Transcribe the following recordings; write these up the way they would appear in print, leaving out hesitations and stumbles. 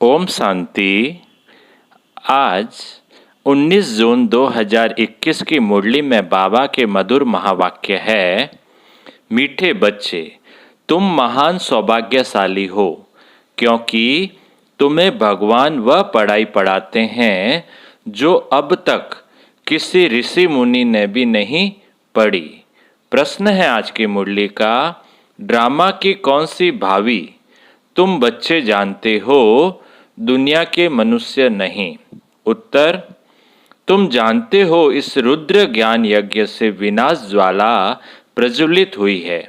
ओम शांति। आज 19 जून 2021 की मुरली में बाबा के मधुर महावाक्य है। मीठे बच्चे, तुम महान सौभाग्यशाली हो, क्योंकि तुम्हें भगवान वह पढ़ाई पढ़ाते हैं जो अब तक किसी ऋषि मुनि ने भी नहीं पढ़ी। प्रश्न है आज की मुरली का, ड्रामा की कौन सी भावी तुम बच्चे जानते हो, दुनिया के मनुष्य नहीं? उत्तर, तुम जानते हो इस रुद्र ज्ञान यज्ञ से विनाश ज्वाला प्रज्वलित हुई है।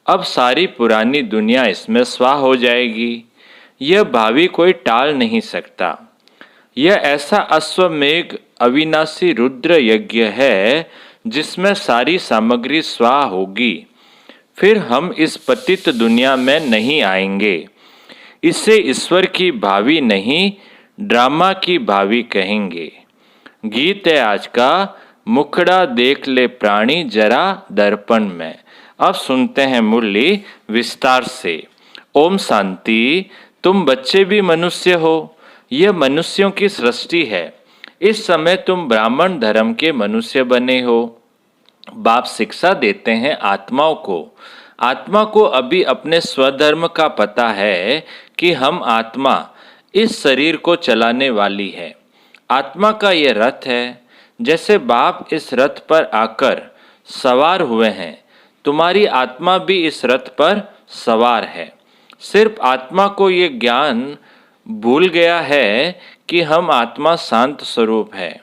अब सारी पुरानी दुनिया इसमें स्वाह हो जाएगी। यह भावी कोई टाल नहीं सकता। यह ऐसा अश्वमेघ अविनाशी रुद्र यज्ञ है जिसमें सारी सामग्री स्वाह होगी। फिर हम इस पतित दुनिया में नहीं आएंगे। इसे ईश्वर की भावी नहीं, ड्रामा की भावी कहेंगे। गीत है आज का, मुखड़ा देख ले प्राणी जरा दर्पण में। अब सुनते हैं मुरली विस्तार से। ओम शांति। तुम बच्चे भी मनुष्य हो। यह मनुष्यों की सृष्टि है। इस समय तुम ब्राह्मण धर्म के मनुष्य बने हो। बाप शिक्षा देते हैं आत्माओं को। आत्मा को अभी अपने स्वधर्म का पता है कि हम आत्मा इस शरीर को चलाने वाली है। आत्मा का ये रथ है। जैसे बाप इस रथ पर आकर सवार हुए हैं, तुम्हारी आत्मा भी इस रथ पर सवार है। सिर्फ आत्मा को ये ज्ञान भूल गया है कि हम आत्मा शांत स्वरूप है।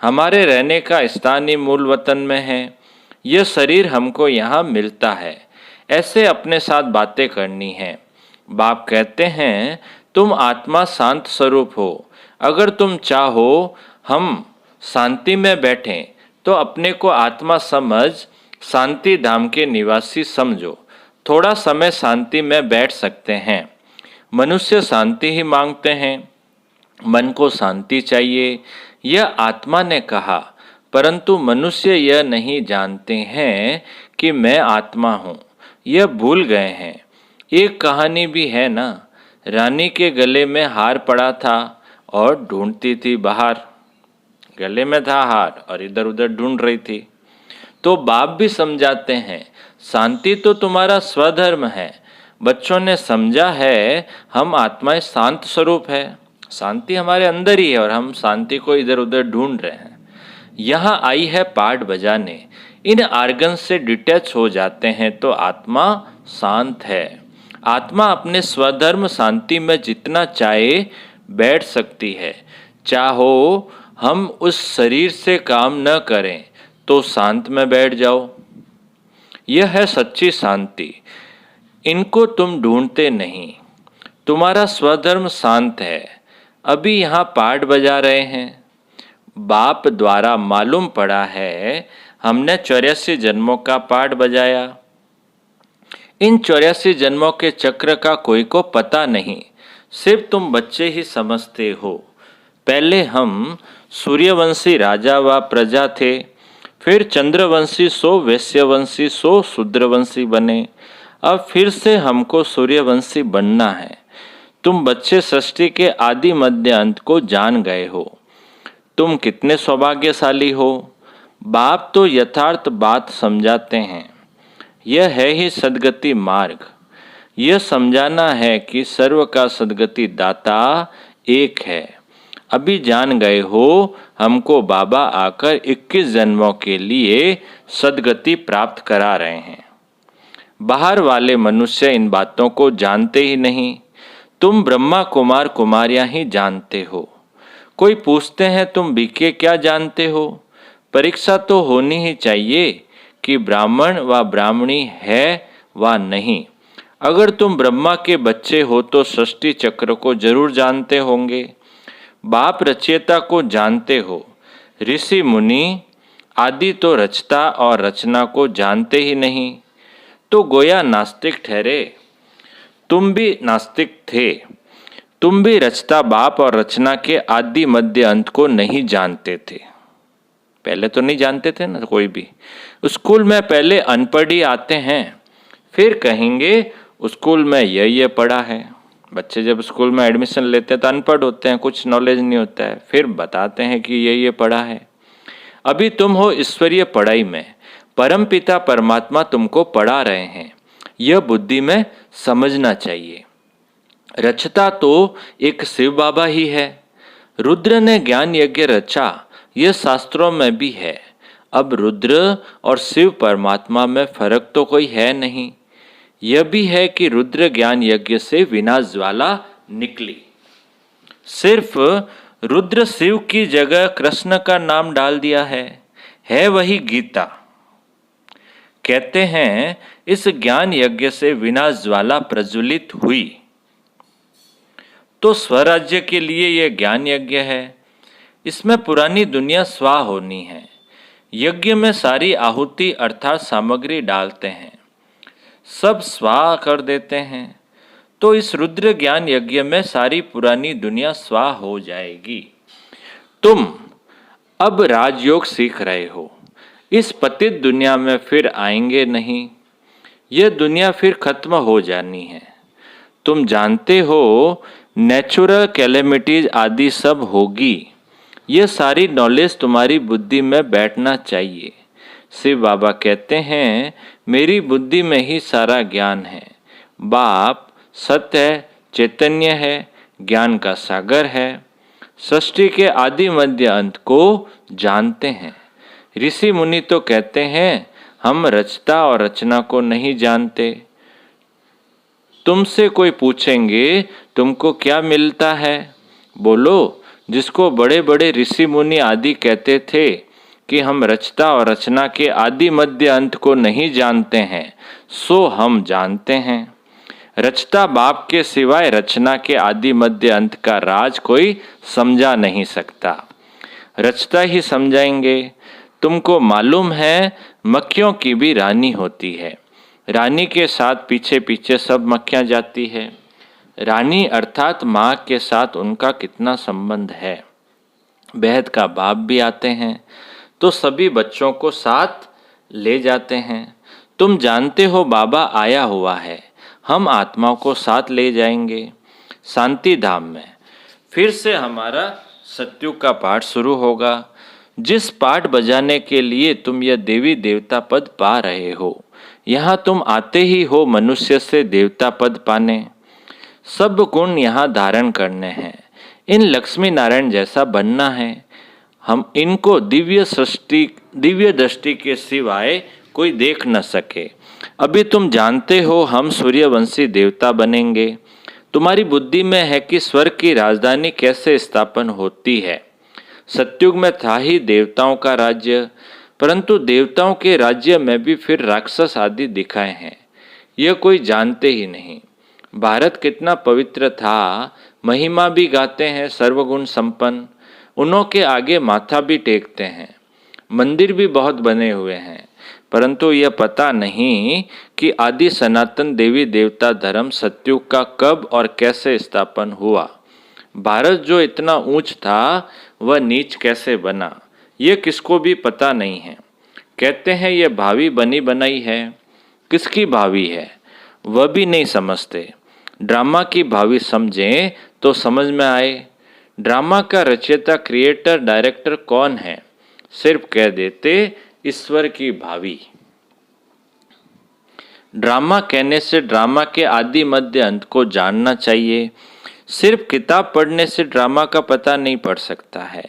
हमारे रहने का स्थान ही मूल वतन में है। यह शरीर हमको यहाँ मिलता है। ऐसे अपने साथ बातें करनी है। बाप कहते हैं, तुम आत्मा शांत स्वरूप हो। अगर तुम चाहो हम शांति में बैठें तो अपने को आत्मा समझ शांति धाम के निवासी समझो। थोड़ा समय शांति में बैठ सकते हैं। मनुष्य शांति ही मांगते हैं। मन को शांति चाहिए, यह आत्मा ने कहा। परंतु मनुष्य यह नहीं जानते हैं कि मैं आत्मा हूँ। यह भूल गए हैं। एक कहानी भी है ना, रानी के गले में हार पड़ा था और ढूंढती थी बाहर। गले में था हार और इधर उधर ढूंढ रही थी। तो बाप भी समझाते हैं, शांति तो तुम्हारा स्वधर्म है। बच्चों ने समझा है हम आत्माएं शांत स्वरूप है। शांति हमारे अंदर ही है और हम शांति को इधर उधर ढूंढ रहे हैं। यहाँ आई है पाठ बजाने। इन आर्गन से डिटैच हो जाते हैं तो आत्मा शांत है। आत्मा अपने स्वधर्म शांति में जितना चाहे बैठ सकती है। चाहो हम उस शरीर से काम न करें तो शांत में बैठ जाओ। यह है सच्ची शांति। इनको तुम ढूंढते नहीं। तुम्हारा स्वधर्म शांत है। अभी यहाँ पाठ बजा रहे हैं। बाप द्वारा मालूम पड़ा है, हमने 84 जन्मों का पाठ बजाया। इन 84 जन्मों के चक्र का कोई को पता नहीं, सिर्फ तुम बच्चे ही समझते हो। पहले हम सूर्यवंशी राजा व प्रजा थे, फिर चंद्रवंशी 100 वैश्यवंशी 100 शूद्रवंशी बने। अब फिर से हमको सूर्यवंशी बनना है। तुम बच्चे सृष्टि के आदि मध्य अंत को जान गए हो। तुम कितने सौभाग्यशाली हो। बाप तो यथार्थ बात समझाते हैं। यह है ही सद्गति मार्ग। यह समझाना है कि सर्व का सद्गति दाता एक है। अभी जान गए हो। हमको बाबा आकर 21 जन्मों के लिए सद्गति प्राप्त करा रहे हैं। बाहर वाले मनुष्य इन बातों को जानते ही नहीं। तुम ब्रह्मा कुमार कुमारियां ही जानते हो। कोई पूछते हैं तुम बीके क्या जानते हो। परीक्षा तो होनी ही चाहिए कि ब्राह्मण व ब्राह्मणी है व नहीं। अगर तुम ब्रह्मा के बच्चे हो तो सृष्टि चक्र को जरूर जानते होंगे। बाप रचयिता को जानते हो। ऋषि मुनि आदि तो रचता और रचना को जानते ही नहीं, तो गोया नास्तिक ठहरे। तुम भी नास्तिक थे। तुम भी रचता बाप और रचना के आदि मध्य अंत को नहीं जानते थे। पहले तो नहीं जानते थे ना कोई भी। स्कूल में पहले अनपढ़ ही आते हैं, फिर कहेंगे स्कूल में यह पढ़ा है। बच्चे जब स्कूल में एडमिशन लेते हैं तो अनपढ़ होते हैं, कुछ नॉलेज नहीं होता है, फिर बताते हैं कि ये पढ़ा है। अभी तुम हो ईश्वरीय पढ़ाई में, परमपिता परमात्मा तुमको पढ़ा रहे हैं, यह बुद्धि में समझना चाहिए। रचता तो एक शिव बाबा ही है। रुद्र ने ज्ञान यज्ञ रचा, यह शास्त्रों में भी है। अब रुद्र और शिव परमात्मा में फर्क तो कोई है नहीं। यह भी है कि रुद्र ज्ञान यज्ञ से विनाश ज्वाला निकली। सिर्फ रुद्र शिव की जगह कृष्ण का नाम डाल दिया है वही गीता। कहते हैं इस ज्ञान यज्ञ से विनाश ज्वाला प्रज्वलित हुई, तो स्वराज्य के लिए यह ज्ञान यज्ञ है। इसमें पुरानी दुनिया स्वाह होनी है। यज्ञ में सारी आहुति अर्थात सामग्री डालते हैं, सब स्वाह कर देते हैं, तो इस रुद्र ज्ञान यज्ञ में सारी पुरानी दुनिया स्वाह हो जाएगी। तुम अब राजयोग सीख रहे हो, इस पतित दुनिया में फिर आएंगे नहीं। यह दुनिया फिर खत्म हो जानी है। तुम जानते हो नेचुरल कैलेमिटीज आदि सब होगी। यह सारी नॉलेज तुम्हारी बुद्धि में बैठना चाहिए। शिव बाबा कहते हैं मेरी बुद्धि में ही सारा ज्ञान है। बाप सत्य है, चैतन्य है, ज्ञान का सागर है, सृष्टि के आदि मध्य अंत को जानते हैं। ऋषि मुनि तो कहते हैं हम रचता और रचना को नहीं जानते। तुमसे कोई पूछेंगे तुमको क्या मिलता है, बोलो जिसको बड़े बड़े ऋषि मुनि आदि कहते थे कि हम रचता और रचना के आदि मध्य अंत को नहीं जानते हैं, सो हम जानते हैं। रचता बाप के सिवाय रचना के आदि मध्य अंत का राज कोई समझा नहीं सकता। रचता ही समझाएंगे। तुमको मालूम है मक्खियों की भी रानी होती है। रानी के साथ पीछे पीछे सब मक्खियाँ जाती है। रानी अर्थात माँ के साथ उनका कितना संबंध है। बेहद का बाप भी आते हैं तो सभी बच्चों को साथ ले जाते हैं। तुम जानते हो बाबा आया हुआ है, हम आत्माओं को साथ ले जाएंगे शांति धाम में। फिर से हमारा सत्युग का पाठ शुरू होगा। जिस पाठ बजाने के लिए तुम यह देवी देवता पद पा रहे हो, यहाँ तुम आते ही हो मनुष्य से देवता पद पाने। सब गुण यहाँ धारण करने हैं। इन लक्ष्मी नारायण जैसा बनना है। हम इनको दिव्य दृष्टि के सिवाय कोई देख न सके। अभी तुम जानते हो हम सूर्यवंशी देवता बनेंगे। तुम्हारी बुद्धि में है कि स्वर्ग की राजधानी कैसे स्थापन होती है। सत्युग में था ही देवताओं का राज्य, परंतु देवताओं के राज्य में भी फिर राक्षस आदि दिखाए हैं। यह कोई जानते ही नहीं। भारत कितना पवित्र था, महिमा भी गाते हैं सर्वगुण संपन्न। उन्हों के आगे माथा भी टेकते हैं। मंदिर भी बहुत बने हुए हैं, परंतु यह पता नहीं कि आदि सनातन देवी देवता धर्म सत्युग का कब और कैसे स्थापन हुआ। भारत जो इतना ऊंच था वह नीच कैसे बना, यह किसको भी पता नहीं है। कहते हैं यह भावी बनी बनाई है। किसकी भावी है वह भी नहीं समझते। ड्रामा की भावी समझें तो समझ में आए। ड्रामा का रचयिता क्रिएटर डायरेक्टर कौन है, सिर्फ कह देते ईश्वर की भावी। ड्रामा कहने से ड्रामा के आदि मध्य अंत को जानना चाहिए। सिर्फ किताब पढ़ने से ड्रामा का पता नहीं पड़ सकता है,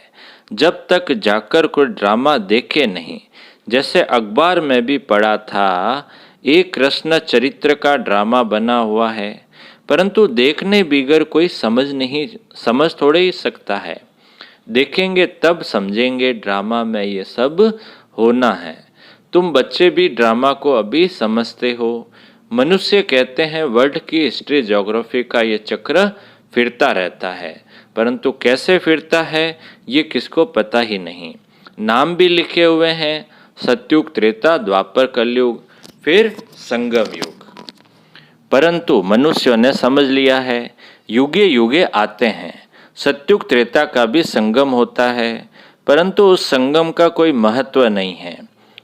जब तक जाकर कोई ड्रामा देखे नहीं। जैसे अखबार में भी पढ़ा था, एक कृष्ण चरित्र का ड्रामा बना हुआ है, परंतु देखने बिगर कोई समझ थोड़े ही सकता है। देखेंगे तब समझेंगे ड्रामा में ये सब होना है। तुम बच्चे भी ड्रामा को अभी समझते हो। मनुष्य कहते हैं वर्ल्ड की हिस्ट्री ज्योग्राफी का ये चक्र फिरता रहता है, परंतु कैसे फिरता है ये किसको पता ही नहीं। नाम भी लिखे हुए हैं, सत्युग, त्रेता, द्वापर, कलयुग, फिर संगम युग। परंतु मनुष्यों ने समझ लिया है युगे युगे आते हैं। सत्युग त्रेता का भी संगम होता है, परंतु उस संगम का कोई महत्व नहीं है,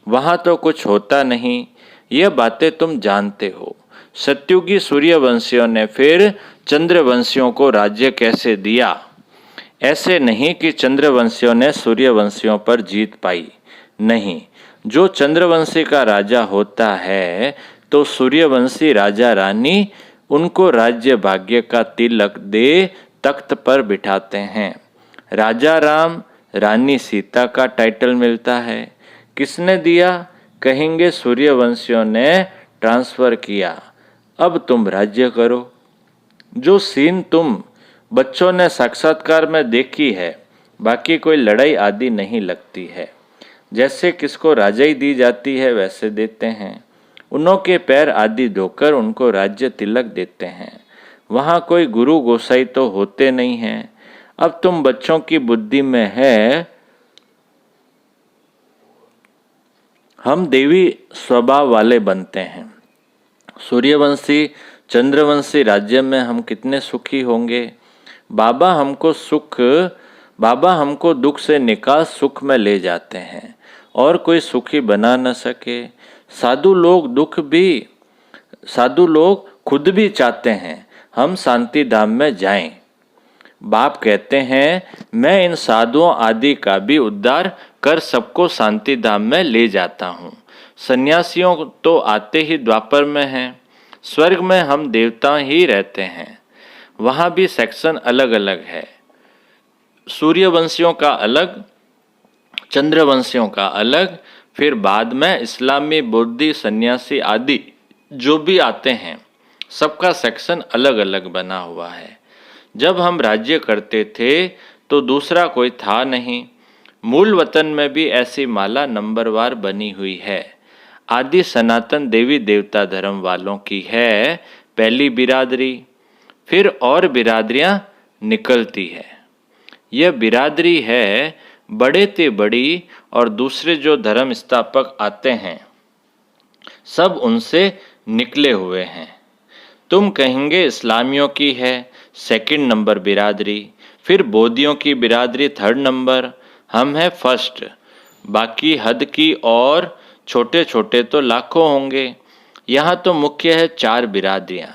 वहाँ तो कुछ होता नहीं। यह बातें तुम जानते हो। सत्युगी सूर्यवंशियों ने फिर चंद्रवंशियों को राज्य कैसे दिया? ऐसे नहीं कि चंद्रवंशियों ने सूर्यवंशियों पर जीत पाई, नहीं। जो चंद्रवंशी का राजा होता है तो सूर्यवंशी राजा रानी उनको राज्य भाग्य का तिलक दे तख्त पर बिठाते हैं। राजा राम रानी सीता का टाइटल मिलता है। किसने दिया? कहेंगे सूर्यवंशियों ने ट्रांसफर किया। अब तुम राज्य करो। जो सीन तुम बच्चों ने साक्षात्कार में देखी है, बाकी कोई लड़ाई आदि नहीं लगती है। जैसे किसको राजाई दी जाती है वैसे देते हैं। उन्हों के पैर आदि धोकर उनको राज्य तिलक देते हैं। वहाँ कोई गुरु गोसाई तो होते नहीं हैं। अब तुम बच्चों की बुद्धि में है, हम देवी स्वभाव वाले बनते हैं। सूर्यवंशी चंद्रवंशी राज्य में हम कितने सुखी होंगे। बाबा हमको दुख से निकाल सुख में ले जाते हैं और कोई सुखी बना न सके। साधु लोग खुद भी चाहते हैं हम शांति धाम में जाएं। बाप कहते हैं मैं इन साधुओं आदि का भी उद्धार कर सबको शांति धाम में ले जाता हूँ। सन्यासियों तो आते ही द्वापर में हैं। स्वर्ग में हम देवता ही रहते हैं। वहाँ भी सेक्शन अलग अलग है। सूर्यवंशियों का अलग, चंद्रवंशियों का अलग, फिर बाद में इस्लामी बौद्धी सन्यासी आदि जो भी आते हैं सबका सेक्शन अलग अलग बना हुआ है। जब हम राज्य करते थे तो दूसरा कोई था नहीं। मूल वतन में भी ऐसी माला नंबरवार बनी हुई है। आदि सनातन देवी देवता धर्म वालों की है पहली बिरादरी, फिर और बिरादरियां निकलती है। यह बिरादरी है बड़े ते बड़ी, और दूसरे जो धर्म स्थापक आते हैं सब उनसे निकले हुए हैं। तुम कहेंगे इस्लामियों की है सेकंड नंबर बिरादरी, फिर बौद्धियों की बिरादरी थर्ड नंबर, हम हैं फर्स्ट। बाकी हद की और छोटे छोटे तो लाखों होंगे। यहाँ तो मुख्य है 4 बिरादरियाँ।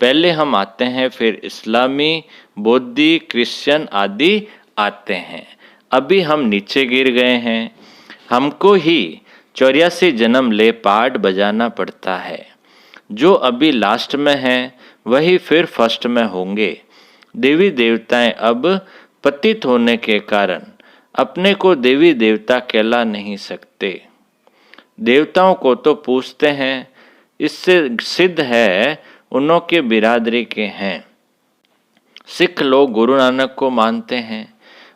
पहले हम आते हैं, फिर इस्लामी, बौद्धि, क्रिश्चियन आदि आते हैं। अभी हम नीचे गिर गए हैं। हमको ही 84 जन्म ले पार्ट बजाना पड़ता है। जो अभी लास्ट में हैं वही फिर फर्स्ट में होंगे। देवी देवताएं अब पतित होने के कारण अपने को देवी देवता कहला नहीं सकते। देवताओं को तो पूछते हैं, इससे सिद्ध है उन्हों के बिरादरी के हैं। सिख लोग गुरु नानक को मानते हैं,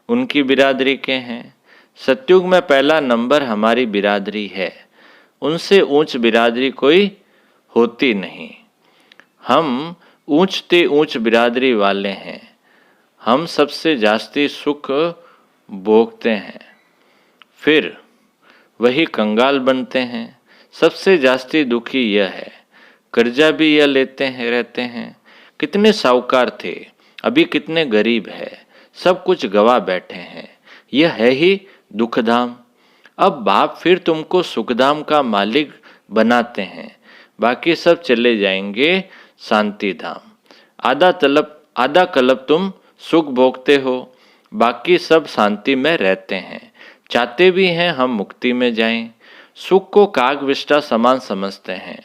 उनकी बिरादरी के हैं। सतयुग में पहला नंबर हमारी बिरादरी है। उनसे ऊंच बिरादरी कोई होती नहीं। हम ऊंचते ऊंच बिरादरी वाले हैं। हम सबसे जास्ती सुख भोगते हैं, फिर वही कंगाल बनते हैं। सबसे जास्ती दुखी यह है, कर्जा भी यह लेते हैं रहते हैं। कितने साहूकार थे, अभी कितने गरीब है, सब कुछ गवा बैठे हैं। यह है ही दुखधाम। अब बाप फिर तुमको सुखधाम का मालिक बनाते हैं, बाकी सब चले जाएंगे शांति धाम। आधा कल्प तुम सुख भोगते हो, बाकी सब शांति में रहते हैं। चाहते भी हैं हम मुक्ति में जाएं। सुख को काग विष्टा समान समझते हैं।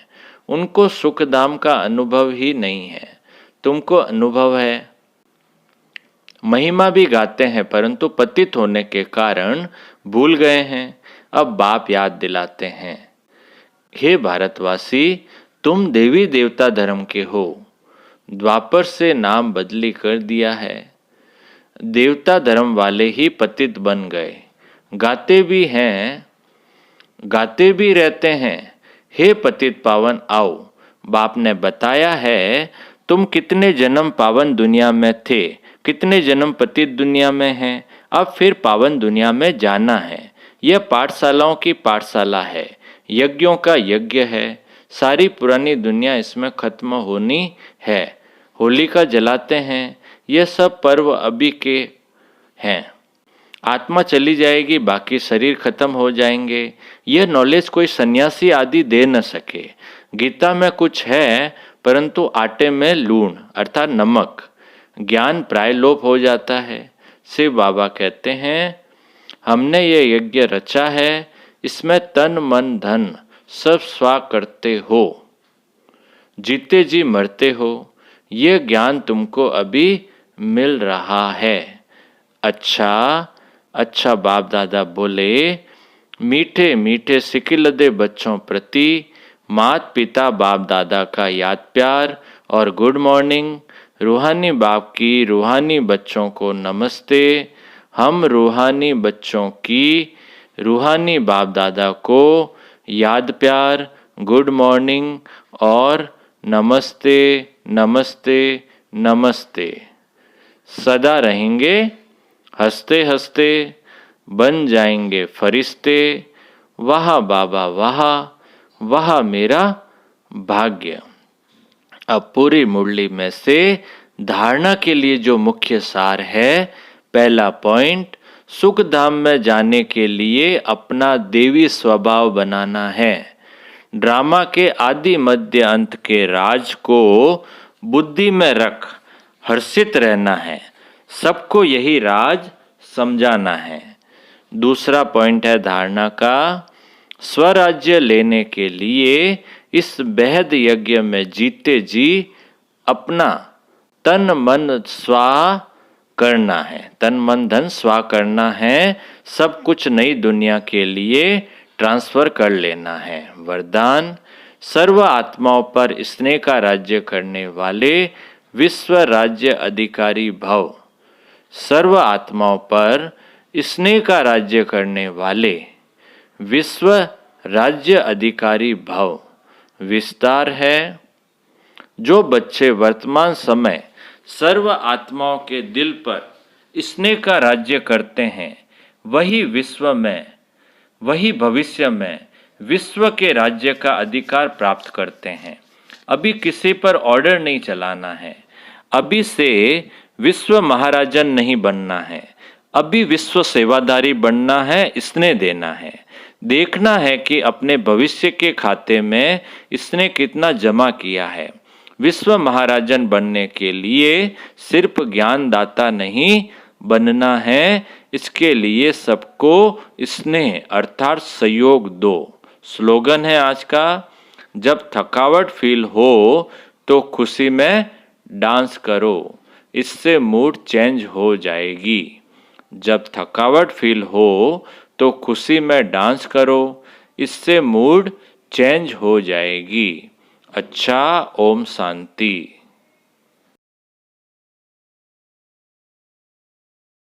उनको सुख धाम का अनुभव ही नहीं है, तुमको अनुभव है। महिमा भी गाते हैं परंतु पतित होने के कारण भूल गए हैं। अब बाप याद दिलाते हैं, हे भारतवासी, तुम देवी देवता धर्म के हो। द्वापर से नाम बदली कर दिया है। देवता धर्म वाले ही पतित बन गए। गाते भी रहते हैं, हे पतित पावन आओ। बाप ने बताया है तुम कितने जन्म पावन दुनिया में थे, कितने जन्म पतित दुनिया में हैं। अब फिर पावन दुनिया में जाना है। यह पाठशालाओं की पाठशाला है, यज्ञों का यज्ञ है। सारी पुरानी दुनिया इसमें खत्म होनी है। होलिका जलाते हैं, यह सब पर्व अभी के हैं। आत्मा चली जाएगी, बाकी शरीर खत्म हो जाएंगे। यह नॉलेज कोई सन्यासी आदि दे न सके। गीता में कुछ है परंतु आटे में लूण अर्थात नमक, ज्ञान प्राय लोप हो जाता है। शिव बाबा कहते हैं हमने ये यज्ञ रचा है, इसमें तन मन धन सब स्वा करते हो, जीते जी मरते हो, ये ज्ञान तुमको अभी मिल रहा है। अच्छा अच्छा बाप दादा बोले, मीठे मीठे सिकिलदे बच्चों प्रति मात पिता बाप दादा का याद प्यार और गुड मॉर्निंग। रूहानी बाप की रूहानी बच्चों को नमस्ते। हम रूहानी बच्चों की रूहानी बाप दादा को याद प्यार, गुड मॉर्निंग और नमस्ते नमस्ते नमस्ते। सदा रहेंगे हंसते हंसते, बन जाएंगे फरिश्ते। वाह बाबा वाह, वाह मेरा भाग्य। अब पूरी मुरली में से धारणा के लिए जो मुख्य सार है, पहला पॉइंट, सुख धाम में जाने के लिए अपना देवी स्वभाव बनाना है। ड्रामा के आदि मध्य अंत के राज को बुद्धि में रख हर्षित रहना है, सबको यही राज समझाना है। दूसरा पॉइंट है धारणा का, स्वराज्य लेने के लिए इस बेहद यज्ञ में जीते जी अपना तन मन स्वाह करना है, तन मन धन स्वाह करना है, सब कुछ नई दुनिया के लिए ट्रांसफर कर लेना है। वरदान, सर्व आत्माओं पर स्नेह का राज्य करने वाले विश्व राज्य अधिकारी भव। सर्व आत्माओं पर स्नेह का राज्य करने वाले विश्व राज्य अधिकारी भव। विस्तार है, जो बच्चे वर्तमान समय सर्व आत्माओं के दिल पर स्नेह का राज्य करते हैं, वही विश्व में, वही भविष्य में विश्व के राज्य का अधिकार प्राप्त करते हैं। अभी किसी पर ऑर्डर नहीं चलाना है, अभी से विश्व महाराजन नहीं बनना है, अभी विश्व सेवादारी बनना है, स्नेह देना है। देखना है कि अपने भविष्य के खाते में इसने कितना जमा किया है। विश्व महाराजन बनने के लिए सिर्फ ज्ञानदाता नहीं बनना है, इसके लिए सबको स्नेह अर्थात सहयोग दो। स्लोगन है आज का, जब थकावट फील हो तो खुशी में डांस करो, इससे मूड चेंज हो जाएगी। जब थकावट फील हो तो खुशी में डांस करो, इससे मूड चेंज हो जाएगी। अच्छा, ओम शांति।